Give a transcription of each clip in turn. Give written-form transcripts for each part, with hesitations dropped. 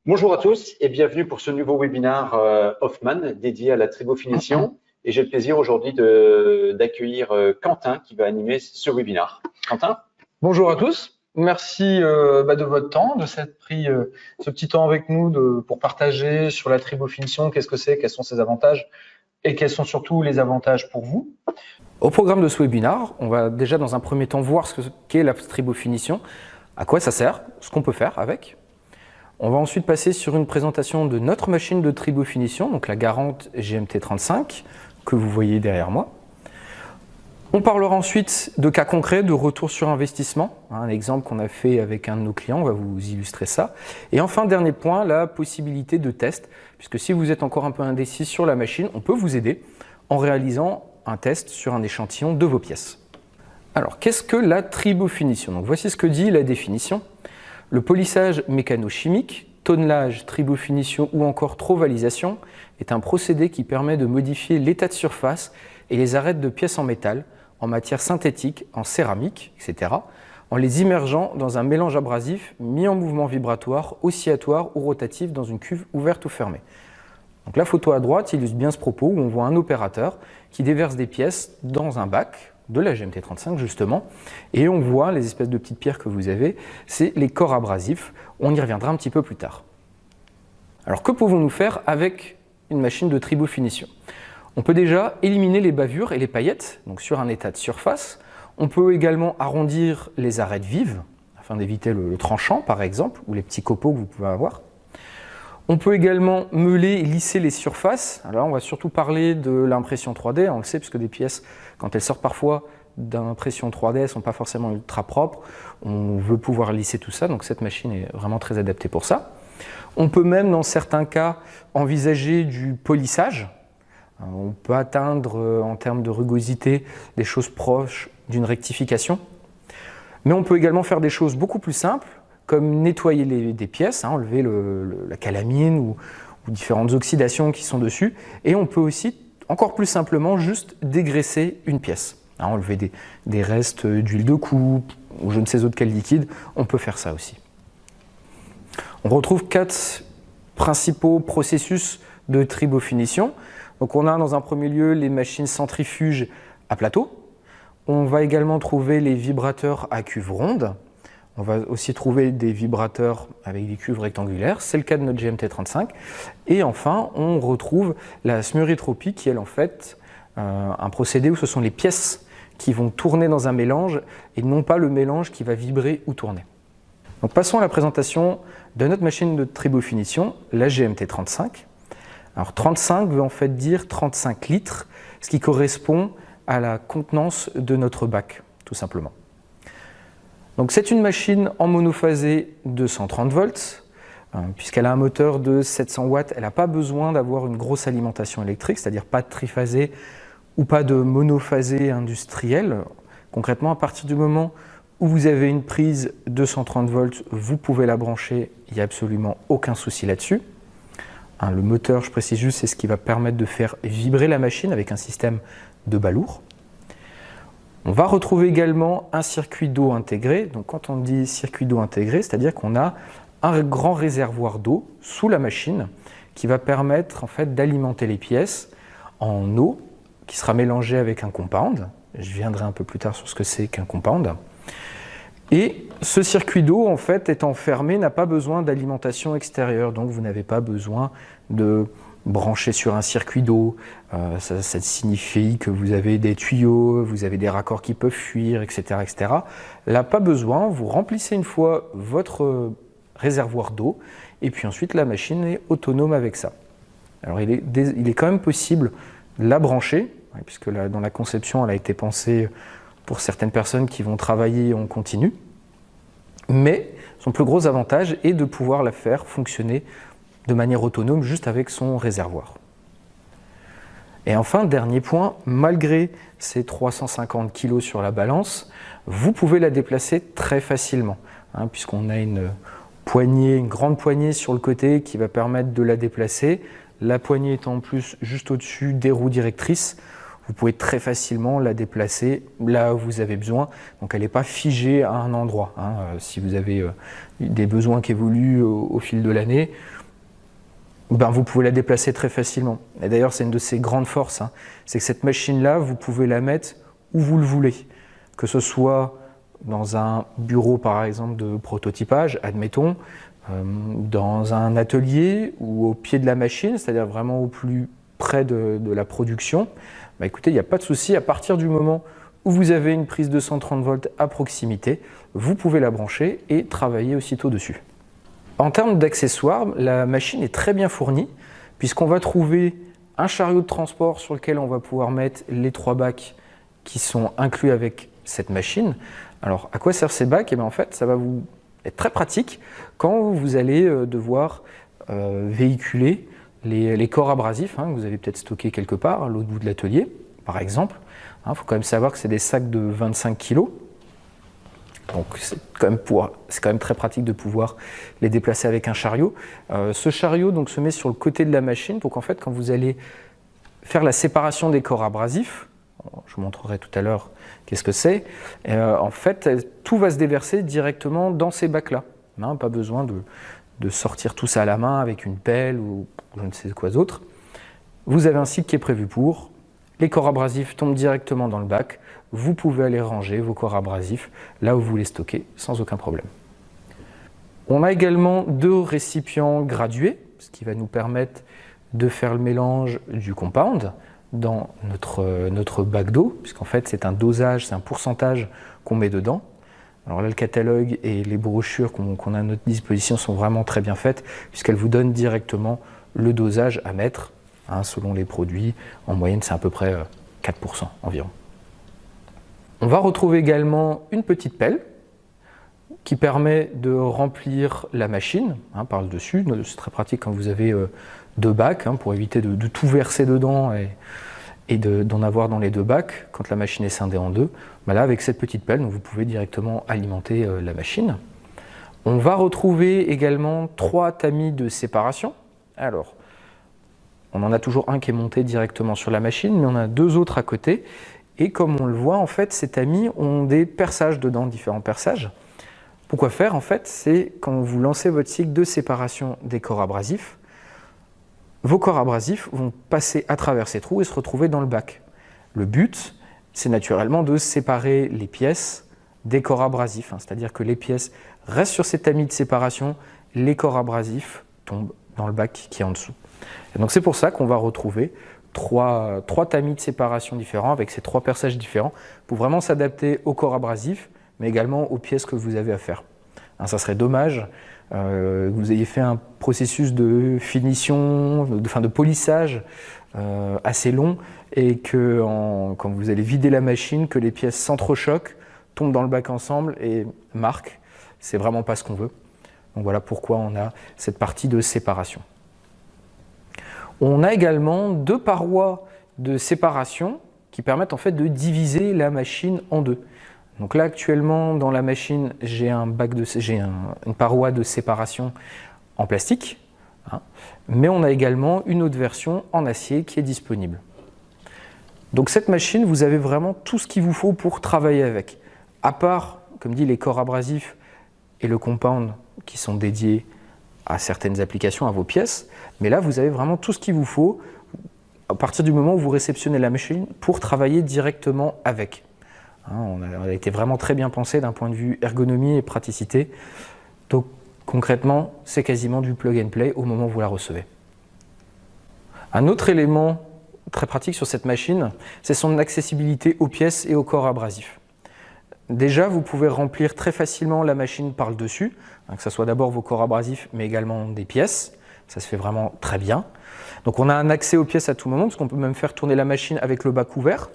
Bonjour à tous et bienvenue pour ce nouveau webinaire Hoffman dédié à la tribofinition. Et j'ai le plaisir aujourd'hui d'accueillir Quentin qui va animer ce webinaire. Quentin? Bonjour à tous, merci de votre temps, de s'être pris ce petit temps avec nous pour partager sur la tribofinition, qu'est-ce que c'est, quels sont ses avantages et quels sont surtout les avantages pour vous. Au programme de ce webinaire, on va déjà dans un premier temps voir ce qu'est la tribofinition, à quoi ça sert, ce qu'on peut faire avec. On va ensuite passer sur une présentation de notre machine de tribofinition, donc la Garant GMT35, que vous voyez derrière moi. On parlera ensuite de cas concrets, de retour sur investissement, un exemple qu'on a fait avec un de nos clients, on va vous illustrer ça. Et enfin, dernier point, la possibilité de test, puisque si vous êtes encore un peu indécis sur la machine, on peut vous aider en réalisant un test sur un échantillon de vos pièces. Alors, qu'est-ce que la tribofinition? Donc, voici ce que dit la définition. Le polissage mécano-chimique, tonnelage, tribofinition ou encore trovalisation est un procédé qui permet de modifier l'état de surface et les arêtes de pièces en métal, en matière synthétique, en céramique, etc., en les immergeant dans un mélange abrasif mis en mouvement vibratoire, oscillatoire ou rotatif dans une cuve ouverte ou fermée. Donc la photo à droite illustre bien ce propos où on voit un opérateur qui déverse des pièces dans un bac de la GMT35 justement, et on voit les espèces de petites pierres que vous avez, c'est les corps abrasifs, on y reviendra un petit peu plus tard. Alors que pouvons-nous faire avec une machine de tribofinition? On peut déjà éliminer les bavures et les paillettes, donc sur un état de surface. On peut également arrondir les arêtes vives, afin d'éviter le tranchant par exemple, ou les petits copeaux que vous pouvez avoir. On peut également meuler et lisser les surfaces. Alors là, on va surtout parler de l'impression 3D, on le sait, puisque des pièces, quand elles sortent parfois d'impression 3D, elles ne sont pas forcément ultra propres. On veut pouvoir lisser tout ça, donc cette machine est vraiment très adaptée pour ça. On peut même, dans certains cas, envisager du polissage. On peut atteindre, en termes de rugosité, des choses proches d'une rectification. Mais on peut également faire des choses beaucoup plus simples, comme nettoyer des pièces, enlever la calamine ou différentes oxydations qui sont dessus. Et on peut aussi, encore plus simplement, juste dégraisser une pièce. Enlever des restes d'huile de coupe ou je ne sais autre quel liquide, on peut faire ça aussi. On retrouve 4 principaux processus de tribofinition. Donc on a dans un premier lieu les machines centrifuges à plateau. On va également trouver les vibrateurs à cuve ronde. On va aussi trouver des vibrateurs avec des cuves rectangulaires, c'est le cas de notre GMT35. Et enfin, on retrouve la smurithropie qui est en fait un procédé où ce sont les pièces qui vont tourner dans un mélange et non pas le mélange qui va vibrer ou tourner. Donc passons à la présentation de notre machine de tribofinition, la GMT35. Alors 35 veut en fait dire 35 litres, ce qui correspond à la contenance de notre bac, tout simplement. Donc c'est une machine en monophasé de 130 volts, puisqu'elle a un moteur de 700 watts, elle n'a pas besoin d'avoir une grosse alimentation électrique, c'est-à-dire pas de triphasé ou pas de monophasé industriel. Concrètement, à partir du moment où vous avez une prise de 130 volts, vous pouvez la brancher, il n'y a absolument aucun souci là-dessus. Le moteur, je précise juste, c'est ce qui va permettre de faire vibrer la machine avec un système de bas-lourd. On va retrouver également un circuit d'eau intégré. Donc quand on dit circuit d'eau intégré, c'est-à-dire qu'on a un grand réservoir d'eau sous la machine qui va permettre en fait d'alimenter les pièces en eau qui sera mélangée avec un compound. Je viendrai un peu plus tard sur ce que c'est qu'un compound. Et ce circuit d'eau, en fait, étant fermé, n'a pas besoin d'alimentation extérieure. Donc vous n'avez pas besoin de branché sur un circuit d'eau, ça signifie que vous avez des tuyaux, vous avez des raccords qui peuvent fuir, etc., etc. Là, pas besoin, vous remplissez une fois votre réservoir d'eau et puis ensuite la machine est autonome avec ça. Alors il est quand même possible de la brancher, puisque dans la conception elle a été pensée pour certaines personnes qui vont travailler en continu, mais son plus gros avantage est de pouvoir la faire fonctionner de manière autonome juste avec son réservoir. Et enfin, dernier point, malgré ces 350 kg sur la balance, vous pouvez la déplacer très facilement, puisqu'on a une grande poignée sur le côté qui va permettre de la déplacer. La poignée étant en plus juste au-dessus des roues directrices, vous pouvez très facilement la déplacer là où vous avez besoin. Donc elle n'est pas figée à un endroit. Si vous avez des besoins qui évoluent au fil de l'année, vous pouvez la déplacer très facilement. Et d'ailleurs, c'est une de ses grandes forces, c'est que cette machine-là, vous pouvez la mettre où vous le voulez. Que ce soit dans un bureau, par exemple, de prototypage, admettons, dans un atelier ou au pied de la machine, c'est-à-dire vraiment au plus près de la production. Écoutez, il n'y a pas de souci. À partir du moment où vous avez une prise de 130 volts à proximité, vous pouvez la brancher et travailler aussitôt dessus. En termes d'accessoires, la machine est très bien fournie puisqu'on va trouver un chariot de transport sur lequel on va pouvoir mettre les 3 bacs qui sont inclus avec cette machine. Alors, à quoi servent ces bacs? En fait, ça va vous être très pratique quand vous allez devoir véhiculer les corps abrasifs que vous avez peut-être stockés quelque part à l'autre bout de l'atelier, par exemple. Il faut quand même savoir que c'est des sacs de 25 kg. Donc c'est quand même très pratique de pouvoir les déplacer avec un chariot. Ce chariot donc, se met sur le côté de la machine. Donc en fait, quand vous allez faire la séparation des corps abrasifs, je vous montrerai tout à l'heure qu'est-ce que c'est, en fait, tout va se déverser directement dans ces bacs-là. Pas besoin de sortir tout ça à la main avec une pelle ou je ne sais quoi d'autre. Vous avez un cycle qui est prévu pour. Les corps abrasifs tombent directement dans le bac. Vous pouvez aller ranger vos corps abrasifs là où vous les stockez sans aucun problème. On a également 2 récipients gradués, ce qui va nous permettre de faire le mélange du compound dans notre bac d'eau, puisqu'en fait c'est un dosage, c'est un pourcentage qu'on met dedans. Alors là, le catalogue et les brochures qu'on a à notre disposition sont vraiment très bien faites, puisqu'elles vous donnent directement le dosage à mettre, selon les produits. En moyenne, c'est à peu près 4% environ. On va retrouver également une petite pelle qui permet de remplir la machine par le dessus. C'est très pratique quand vous avez 2 bacs pour éviter de tout verser dedans et d'en avoir dans les 2 bacs quand la machine est scindée en 2. Là, avec cette petite pelle, vous pouvez directement alimenter la machine. On va retrouver également 3 tamis de séparation. Alors, on en a toujours un qui est monté directement sur la machine, mais on a 2 autres à côté. Et comme on le voit, en fait, ces tamis ont des perçages dedans, différents perçages. Pourquoi faire? En fait, c'est quand vous lancez votre cycle de séparation des corps abrasifs, vos corps abrasifs vont passer à travers ces trous et se retrouver dans le bac. Le but, c'est naturellement de séparer les pièces des corps abrasifs, c'est-à-dire que les pièces restent sur ces tamis de séparation, les corps abrasifs tombent dans le bac qui est en dessous. Et donc c'est pour ça qu'on va retrouver 3 tamis de séparation différents avec ces 3 perçages différents pour vraiment s'adapter aux corps abrasifs, mais également aux pièces que vous avez à faire. Ça serait dommage que vous ayez fait un processus de finition, de polissage assez long et que quand vous allez vider la machine, que les pièces s'entrechoquent, tombent dans le bac ensemble et marquent. C'est vraiment pas ce qu'on veut. Donc voilà pourquoi on a cette partie de séparation. On a également 2 parois de séparation qui permettent en fait de diviser la machine en 2. Donc là actuellement dans la machine j'ai une paroi de séparation en plastique, mais on a également une autre version en acier qui est disponible. Donc cette machine, vous avez vraiment tout ce qu'il vous faut pour travailler avec. À part, comme dit, les corps abrasifs et le compound qui sont dédiés à certaines applications, à vos pièces, mais là vous avez vraiment tout ce qu'il vous faut à partir du moment où vous réceptionnez la machine pour travailler directement avec. On a été vraiment très bien pensé d'un point de vue ergonomie et praticité. Donc concrètement, c'est quasiment du plug and play au moment où vous la recevez. Un autre élément très pratique sur cette machine, c'est son accessibilité aux pièces et aux corps abrasifs. Déjà, vous pouvez remplir très facilement la machine par le dessus, que ce soit d'abord vos corps abrasifs, mais également des pièces. Ça se fait vraiment très bien. Donc on a un accès aux pièces à tout moment, parce qu'on peut même faire tourner la machine avec le bac ouvert,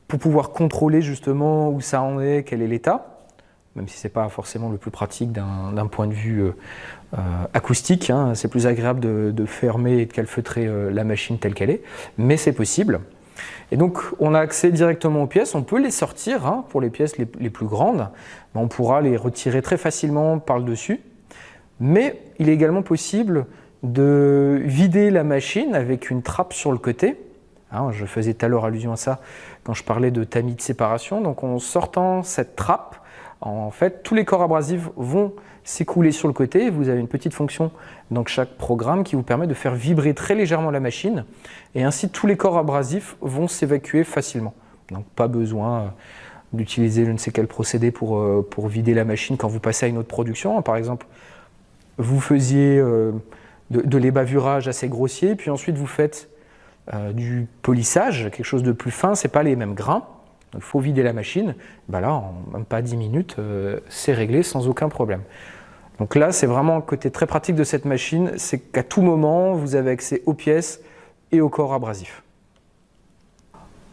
pour pouvoir contrôler justement où ça en est, quel est l'état, même si ce n'est pas forcément le plus pratique d'un point de vue acoustique. C'est plus agréable de fermer et de calfeutrer la machine telle qu'elle est, mais c'est possible. Et donc on a accès directement aux pièces, on peut les sortir pour les pièces les plus grandes, mais on pourra les retirer très facilement par le dessus, mais il est également possible de vider la machine avec une trappe sur le côté, Hein, je faisais tout à l'heure allusion à ça quand je parlais de tamis de séparation. Donc en sortant cette trappe, en fait, tous les corps abrasifs vont s'écouler sur le côté. Vous avez une petite fonction dans chaque programme qui vous permet de faire vibrer très légèrement la machine. Et ainsi, tous les corps abrasifs vont s'évacuer facilement. Donc pas besoin d'utiliser je ne sais quel procédé pour vider la machine quand vous passez à une autre production. Par exemple, vous faisiez de l'ébavurage assez grossier, puis ensuite vous faites du polissage, quelque chose de plus fin, ce n'est pas les mêmes grains. Il faut vider la machine. Ben là, en même pas 10 minutes, c'est réglé sans aucun problème. Donc là, c'est vraiment un côté très pratique de cette machine, c'est qu'à tout moment, vous avez accès aux pièces et aux corps abrasifs.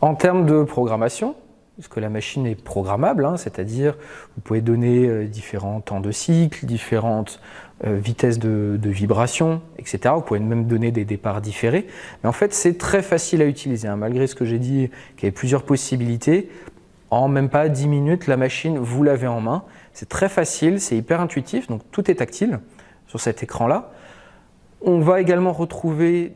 En termes de programmation, puisque la machine est programmable, hein, c'est-à-dire vous pouvez donner différents temps de cycle, différentes vitesses de vibration, etc. Vous pouvez même donner des départs différés. Mais en fait, c'est très facile à utiliser. Hein. Malgré ce que j'ai dit, qu'il y avait plusieurs possibilités, en même pas 10 minutes, la machine, vous l'avez en main. C'est très facile, c'est hyper intuitif, donc tout est tactile sur cet écran-là. On va également retrouver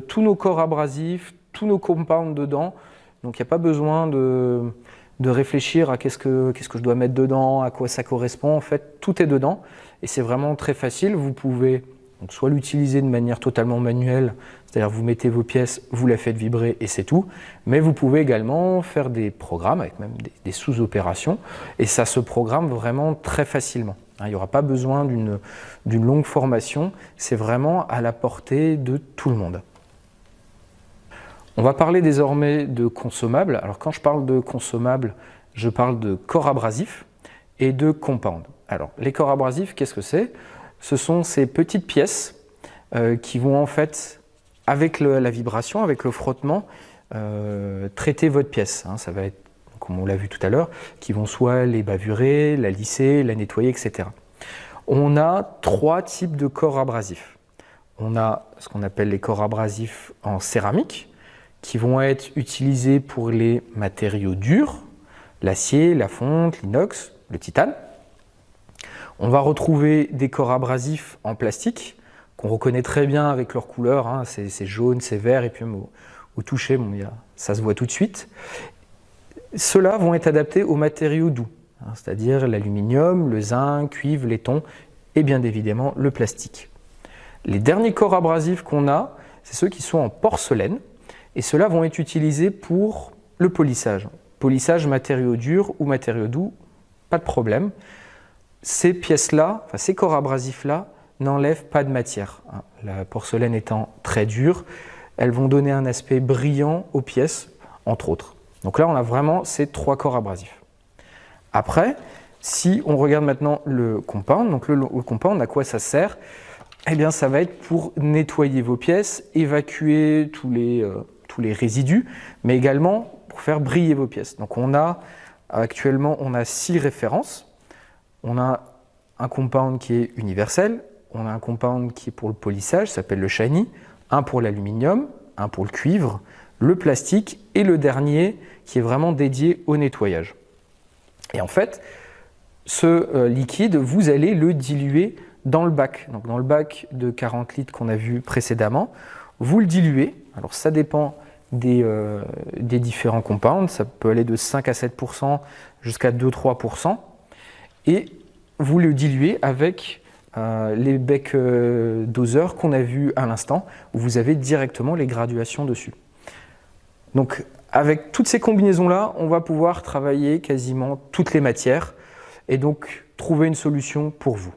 tous nos corps abrasifs, tous nos compounds dedans. Donc il n'y a pas besoin de réfléchir à qu'est-ce que je dois mettre dedans, à quoi ça correspond. En fait, tout est dedans et c'est vraiment très facile. Vous pouvez donc soit l'utiliser de manière totalement manuelle, c'est-à-dire vous mettez vos pièces, vous la faites vibrer et c'est tout. Mais vous pouvez également faire des programmes avec même des sous-opérations et ça se programme vraiment très facilement. Il n'y aura pas besoin d'une longue formation, c'est vraiment à la portée de tout le monde. On va parler désormais de consommables. Alors quand je parle de consommables, je parle de corps abrasifs et de compounds. Alors les corps abrasifs, qu'est-ce que c'est? Ce sont ces petites pièces qui vont en fait, avec la vibration, avec le frottement, traiter votre pièce. Hein, ça va être, comme on l'a vu tout à l'heure, qui vont soit les bavurer, la lisser, la nettoyer, etc. On a 3 types de corps abrasifs. On a ce qu'on appelle les corps abrasifs en céramique, qui vont être utilisés pour les matériaux durs, l'acier, la fonte, l'inox, le titane. On va retrouver des corps abrasifs en plastique, qu'on reconnaît très bien avec leur couleur, hein, c'est jaune, c'est vert, et puis même au toucher, bon, ça se voit tout de suite. Ceux-là vont être adaptés aux matériaux doux, hein, c'est-à-dire l'aluminium, le zinc, cuivre, laiton, et bien évidemment le plastique. Les derniers corps abrasifs qu'on a, c'est ceux qui sont en porcelaine, et ceux-là vont être utilisés pour le polissage. Polissage matériaux durs ou matériaux doux, pas de problème. Ces pièces-là, enfin ces corps abrasifs-là, n'enlèvent pas de matière. La porcelaine étant très dure, elles vont donner un aspect brillant aux pièces, entre autres. Donc là, on a vraiment ces 3 corps abrasifs. Après, si on regarde maintenant le compound, donc le compound, à quoi ça sert? Eh bien, ça va être pour nettoyer vos pièces, évacuer tous les résidus, mais également pour faire briller vos pièces. Donc actuellement, on a 6 références. On a un compound qui est universel, on a un compound qui est pour le polissage, ça s'appelle le shiny, un pour l'aluminium, un pour le cuivre, le plastique et le dernier qui est vraiment dédié au nettoyage. Et en fait, ce liquide, vous allez le diluer dans le bac. Donc dans le bac de 40 litres qu'on a vu précédemment, vous le diluez. Alors ça dépend des différents compounds, ça peut aller de 5 à 7% jusqu'à 2-3%. Et vous le diluez avec les becs doseurs qu'on a vus à l'instant, où vous avez directement les graduations dessus. Donc avec toutes ces combinaisons-là, on va pouvoir travailler quasiment toutes les matières et donc trouver une solution pour vous.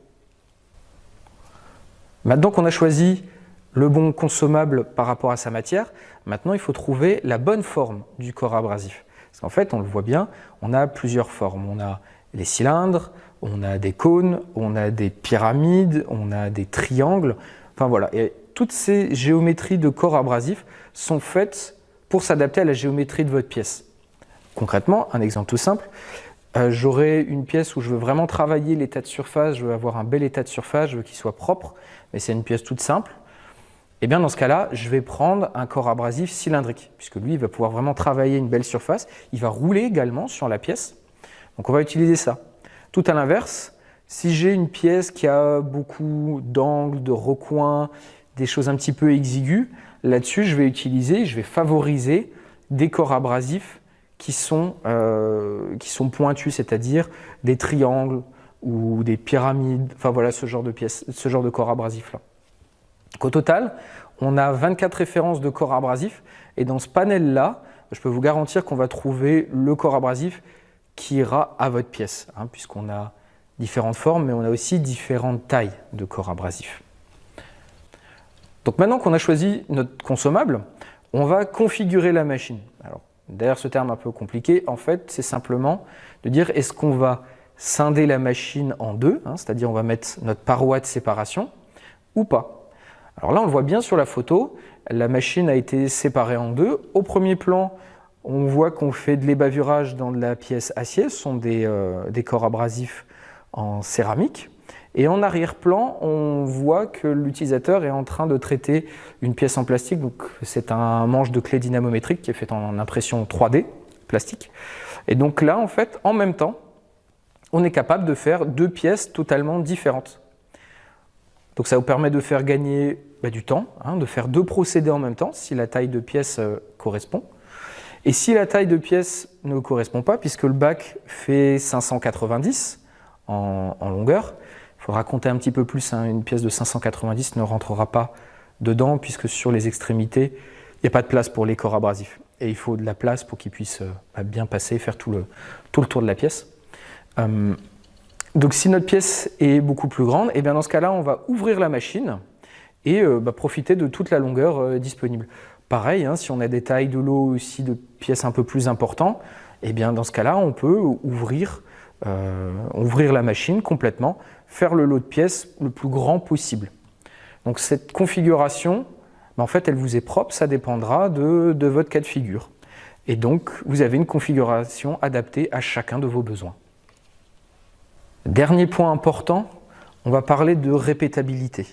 Maintenant qu'on a choisi le bon consommable par rapport à sa matière, maintenant il faut trouver la bonne forme du corps abrasif. Parce qu'en fait, on le voit bien, on a plusieurs formes. On a les cylindres, on a des cônes, on a des pyramides, on a des triangles. Enfin voilà, et toutes ces géométries de corps abrasifs sont faites pour s'adapter à la géométrie de votre pièce. Concrètement, un exemple tout simple, j'aurai une pièce où je veux vraiment travailler l'état de surface, je veux avoir un bel état de surface, je veux qu'il soit propre, mais c'est une pièce toute simple. Et bien dans ce cas-là, je vais prendre un corps abrasif cylindrique, puisque lui, il va pouvoir vraiment travailler une belle surface, il va rouler également sur la pièce. Donc on va utiliser ça. Tout à l'inverse, si j'ai une pièce qui a beaucoup d'angles, de recoins, des choses un petit peu exiguës, Là-dessus, je vais favoriser des corps abrasifs qui sont pointus, c'est-à-dire des triangles ou des pyramides, enfin voilà ce genre de pièces, ce genre de corps abrasifs-là. Au total, on a 24 références de corps abrasifs, et dans ce panel-là, je peux vous garantir qu'on va trouver le corps abrasif qui ira à votre pièce, puisqu'on a différentes formes, mais on a aussi différentes tailles de corps abrasifs. Donc maintenant qu'on a choisi notre consommable, on va configurer la machine. Alors, derrière ce terme un peu compliqué, en fait, c'est simplement de dire est-ce qu'on va scinder la machine en deux, c'est-à-dire on va mettre notre paroi de séparation, ou pas. Alors là, on le voit bien sur la photo, la machine a été séparée en deux. Au premier plan, on voit qu'on fait de l'ébavurage dans de la pièce acier, ce sont des corps abrasifs en céramique. Et en arrière-plan, on voit que l'utilisateur est en train de traiter une pièce en plastique. Donc, c'est un manche de clé dynamométrique qui est fait en impression 3D plastique. Et donc là, en fait, en même temps, on est capable de faire deux pièces totalement différentes. Donc ça vous permet de faire gagner du temps, de faire deux procédés en même temps, si la taille de pièce correspond. Et si la taille de pièce ne correspond pas, puisque le bac fait 590 en longueur, il faudra compter un petit peu plus, une pièce de 590 ne rentrera pas dedans, puisque sur les extrémités, il n'y a pas de place pour les corps abrasifs. Et il faut de la place pour qu'ils puissent bien passer, faire tout le tour de la pièce. Donc si notre pièce est beaucoup plus grande, et bien dans ce cas-là, on va ouvrir la machine et profiter de toute la longueur disponible. Pareil, si on a des tailles de lot aussi de pièces un peu plus importantes, et bien dans ce cas-là, on peut ouvrir la machine complètement, faire le lot de pièces le plus grand possible. Donc cette configuration, en fait, elle vous est propre, ça dépendra de votre cas de figure. Et donc, vous avez une configuration adaptée à chacun de vos besoins. Dernier point important, on va parler de répétabilité,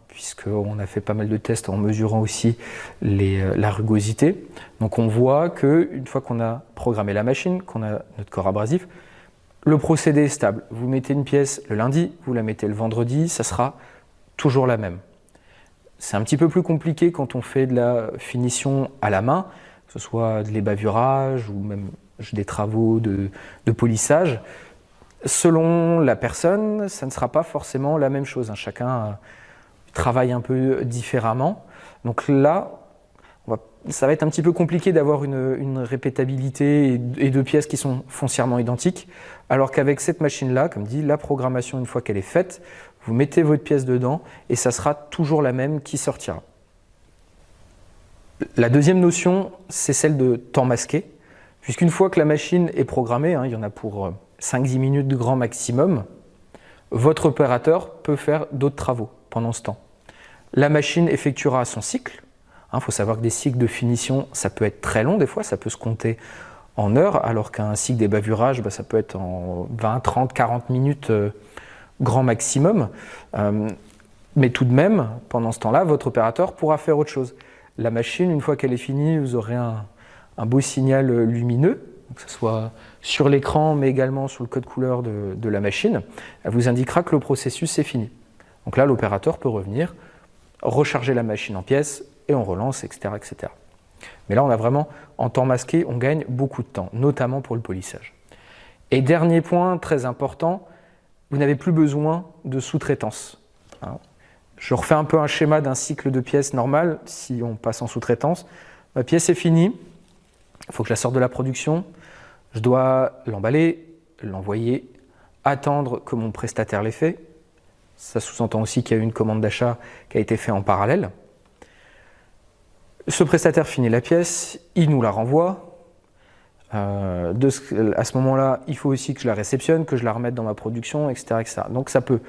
puisqu'on a fait pas mal de tests en mesurant aussi la rugosité. Donc on voit qu'une fois qu'on a programmé la machine, qu'on a notre corps abrasif, le procédé est stable. Vous mettez une pièce le lundi, vous la mettez le vendredi, ça sera toujours la même. C'est un petit peu plus compliqué quand on fait de la finition à la main, que ce soit de l'ébavurage ou même des travaux de polissage. Selon la personne, ça ne sera pas forcément la même chose. Chacun travaille un peu différemment. Donc là, ça va être un petit peu compliqué d'avoir une répétabilité et deux pièces qui sont foncièrement identiques. Alors qu'avec cette machine-là, comme dit, la programmation, une fois qu'elle est faite, vous mettez votre pièce dedans et ça sera toujours la même qui sortira. La deuxième notion, c'est celle de temps masqué. Puisqu'une fois que la machine est programmée, il y en a pour 5-10 minutes de grand maximum, votre opérateur peut faire d'autres travaux pendant ce temps. La machine effectuera son cycle. Il faut savoir que des cycles de finition, ça peut être très long des fois, ça peut se compter en heures, alors qu'un cycle d'ébavurage, ça peut être en 20, 30, 40 minutes grand maximum. Mais tout de même, pendant ce temps-là, votre opérateur pourra faire autre chose. La machine, une fois qu'elle est finie, vous aurez un beau signal lumineux, que ce soit sur l'écran, mais également sur le code couleur de la machine. Elle vous indiquera que le processus est fini. Donc là, l'opérateur peut revenir, recharger la machine en pièces, et on relance, etc., etc. Mais là, on a vraiment, en temps masqué, on gagne beaucoup de temps, notamment pour le polissage. Et dernier point très important, vous n'avez plus besoin de sous-traitance. Je refais un peu un schéma d'un cycle de pièces normal, si on passe en sous-traitance. Ma pièce est finie, il faut que je la sorte de la production, je dois l'emballer, l'envoyer, attendre que mon prestataire l'ait fait. Ça sous-entend aussi qu'il y a eu une commande d'achat qui a été faite en parallèle. Ce prestataire finit la pièce, il nous la renvoie. À ce moment-là, il faut aussi que je la réceptionne, que je la remette dans ma production, etc. etc. Donc ça peut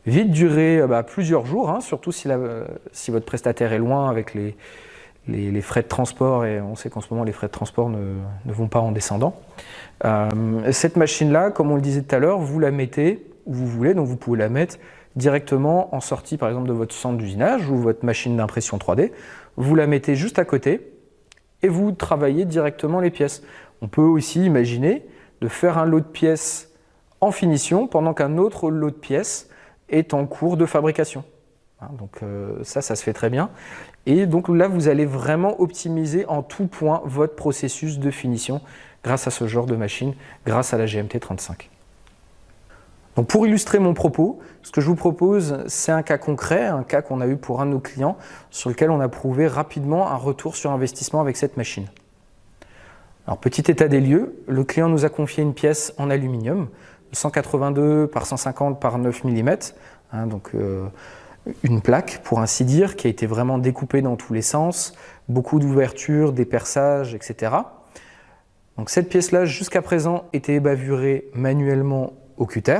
vite durer plusieurs jours, surtout si votre prestataire est loin avec les frais de transport, et on sait qu'en ce moment les frais de transport ne vont pas en descendant. Cette machine-là, comme on le disait tout à l'heure, vous la mettez où vous voulez, donc vous pouvez la mettre directement en sortie par exemple de votre centre d'usinage ou votre machine d'impression 3D. Vous la mettez juste à côté et vous travaillez directement les pièces. On peut aussi imaginer de faire un lot de pièces en finition pendant qu'un autre lot de pièces est en cours de fabrication. Donc ça se fait très bien. Et donc là, vous allez vraiment optimiser en tout point votre processus de finition grâce à ce genre de machine, grâce à la GMT35. Donc pour illustrer mon propos, ce que je vous propose, c'est un cas concret, un cas qu'on a eu pour un de nos clients, sur lequel on a prouvé rapidement un retour sur investissement avec cette machine. Alors petit état des lieux, le client nous a confié une pièce en aluminium, 182 par 150 par 9 mm, donc une plaque pour ainsi dire, qui a été vraiment découpée dans tous les sens, beaucoup d'ouvertures, des perçages, etc. Donc cette pièce-là, jusqu'à présent, était bavurée manuellement au cutter.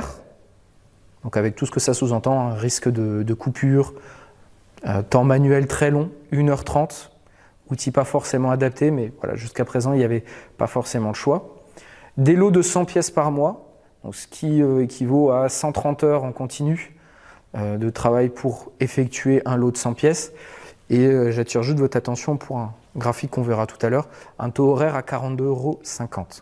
Donc avec tout ce que ça sous-entend, un risque de coupure, temps manuel très long, 1h30, outil pas forcément adapté, mais voilà, jusqu'à présent il n'y avait pas forcément le choix. Des lots de 100 pièces par mois, donc ce qui équivaut à 130 heures en continu de travail pour effectuer un lot de 100 pièces. Et j'attire juste votre attention pour un graphique qu'on verra tout à l'heure, un taux horaire à 42,50 €.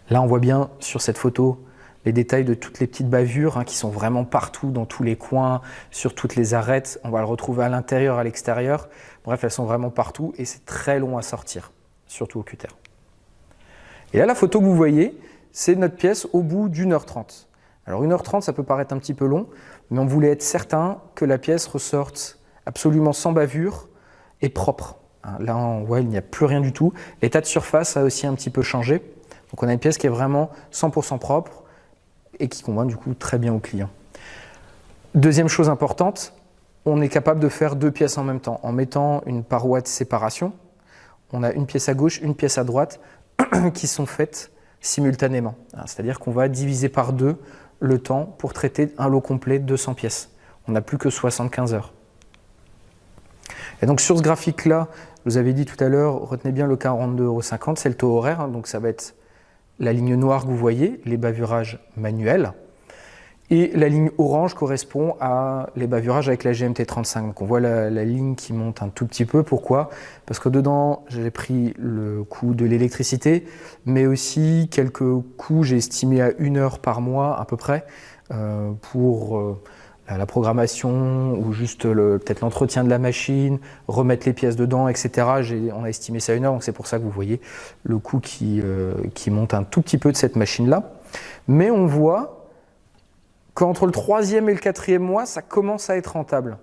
Là on voit bien sur cette photo les détails de toutes les petites bavures qui sont vraiment partout, dans tous les coins, sur toutes les arêtes. On va le retrouver à l'intérieur, à l'extérieur. Bref, elles sont vraiment partout et c'est très long à sortir, surtout au cutter. Et là, la photo que vous voyez, c'est notre pièce au bout d'1h30. Alors 1h30, ça peut paraître un petit peu long, mais on voulait être certain que la pièce ressorte absolument sans bavure et propre. Là, on voit, il n'y a plus rien du tout. L'état de surface a aussi un petit peu changé. Donc on a une pièce qui est vraiment 100% propre, et qui convainc du coup très bien au client. Deuxième chose importante, on est capable de faire deux pièces en même temps. En mettant une paroi de séparation, on a une pièce à gauche, une pièce à droite qui sont faites simultanément. C'est-à-dire qu'on va diviser par deux le temps pour traiter un lot complet de 200 pièces. On n'a plus que 75 heures. Et donc sur ce graphique-là, je vous avais dit tout à l'heure, retenez bien le 42,50 €, c'est le taux horaire, donc ça va être la ligne noire que vous voyez, les bavurages manuels, et la ligne orange correspond à les bavurages avec la GMT35. Donc on voit la ligne qui monte un tout petit peu. Pourquoi? Parce que dedans, j'ai pris le coût de l'électricité, mais aussi quelques coûts, j'ai estimé à 1 heure par mois à peu près, pour la programmation ou juste peut-être l'entretien de la machine, remettre les pièces dedans, etc. On a estimé ça à 1 heure, donc c'est pour ça que vous voyez le coût qui monte un tout petit peu de cette machine-là. Mais on voit qu'entre le 3e et le 4e mois, ça commence à être rentable.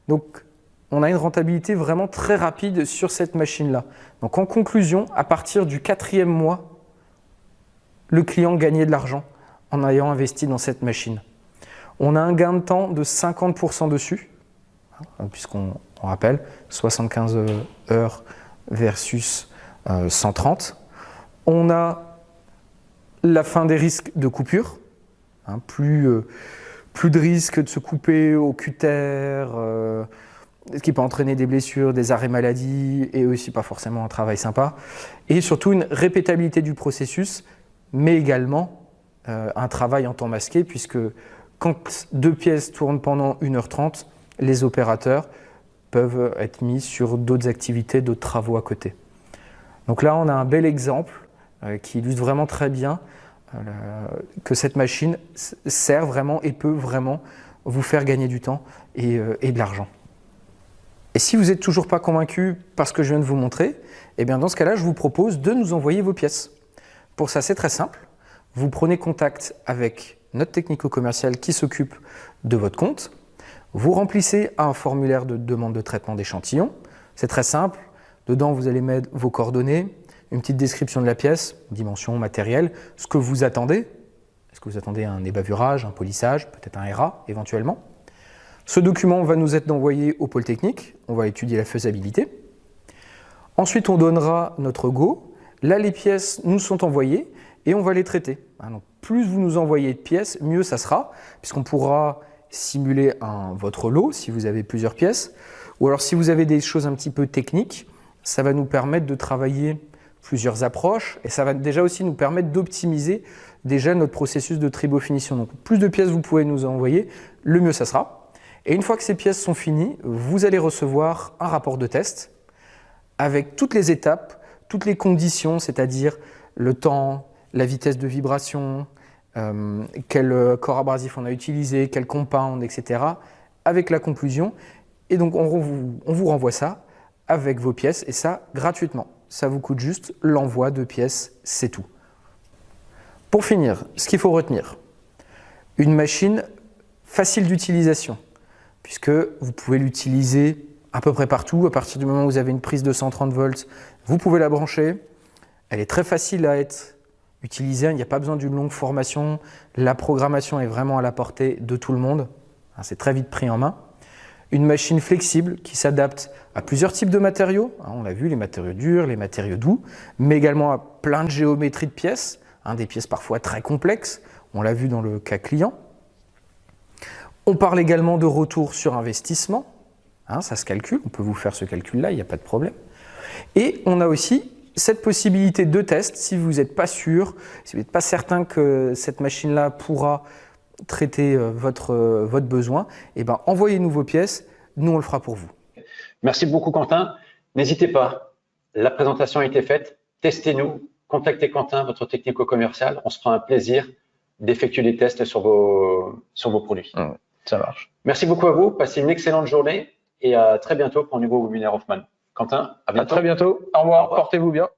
Donc on a une rentabilité vraiment très rapide sur cette machine-là. Donc en conclusion, à partir du 4e mois, le client gagnait de l'argent en ayant investi dans cette machine. On a un gain de temps de 50% dessus, puisqu'on rappelle 75 heures versus 130. On a la fin des risques de coupure, plus de risques de se couper au cutter, ce qui peut entraîner des blessures, des arrêts maladie et aussi pas forcément un travail sympa. Et surtout une répétabilité du processus, mais également un travail en temps masqué, puisque quand deux pièces tournent pendant 1h30, les opérateurs peuvent être mis sur d'autres activités, d'autres travaux à côté. Donc là, on a un bel exemple qui illustre vraiment très bien que cette machine sert vraiment et peut vraiment vous faire gagner du temps et de l'argent. Et si vous n'êtes toujours pas convaincu par ce que je viens de vous montrer, eh bien dans ce cas-là, je vous propose de nous envoyer vos pièces. Pour ça, c'est très simple. Vous prenez contact avec notre technico-commercial qui s'occupe de votre compte. Vous remplissez un formulaire de demande de traitement d'échantillon. C'est très simple. Dedans, vous allez mettre vos coordonnées, une petite description de la pièce, dimension, matériel, ce que vous attendez. Est-ce que vous attendez un ébavurage, un polissage, peut-être un RA éventuellement. Ce document va nous être envoyé au pôle technique. On va étudier la faisabilité. Ensuite, on donnera notre go. Là, les pièces nous sont envoyées et on va les traiter. Donc, plus vous nous envoyez de pièces, mieux ça sera, puisqu'on pourra simuler votre lot si vous avez plusieurs pièces. Ou alors si vous avez des choses un petit peu techniques, ça va nous permettre de travailler plusieurs approches et ça va déjà aussi nous permettre d'optimiser déjà notre processus de tribofinition. Donc plus de pièces vous pouvez nous envoyer, le mieux ça sera. Et une fois que ces pièces sont finies, vous allez recevoir un rapport de test avec toutes les étapes, toutes les conditions, c'est-à-dire le temps, la vitesse de vibration, quel corps abrasif on a utilisé, quel compound, etc. avec la conclusion. Et donc, on vous renvoie ça avec vos pièces et ça gratuitement. Ça vous coûte juste l'envoi de pièces, c'est tout. Pour finir, ce qu'il faut retenir, une machine facile d'utilisation, puisque vous pouvez l'utiliser à peu près partout. À partir du moment où vous avez une prise de 130 volts, vous pouvez la brancher. Elle est très facile à être utilisée, il n'y a pas besoin d'une longue formation. La programmation est vraiment à la portée de tout le monde. C'est très vite pris en main. Une machine flexible qui s'adapte à plusieurs types de matériaux. On l'a vu, les matériaux durs, les matériaux doux, mais également à plein de géométries de pièces, des pièces parfois très complexes. On l'a vu dans le cas client. On parle également de retour sur investissement. Ça se calcule, on peut vous faire ce calcul-là, il n'y a pas de problème. Et on a aussi cette possibilité de test si vous n'êtes pas sûr, si vous n'êtes pas certain que cette machine-là pourra traiter votre besoin, envoyez-nous vos pièces, nous on le fera pour vous. Merci beaucoup Quentin. N'hésitez pas, la présentation a été faite, testez-nous, contactez Quentin, votre technico-commercial, on se fera un plaisir d'effectuer des tests sur vos produits. Ça marche. Merci beaucoup à vous, passez une excellente journée et à très bientôt pour un nouveau webinaire Hoffman. Quentin, à bientôt. À très bientôt. Au revoir. Portez-vous bien.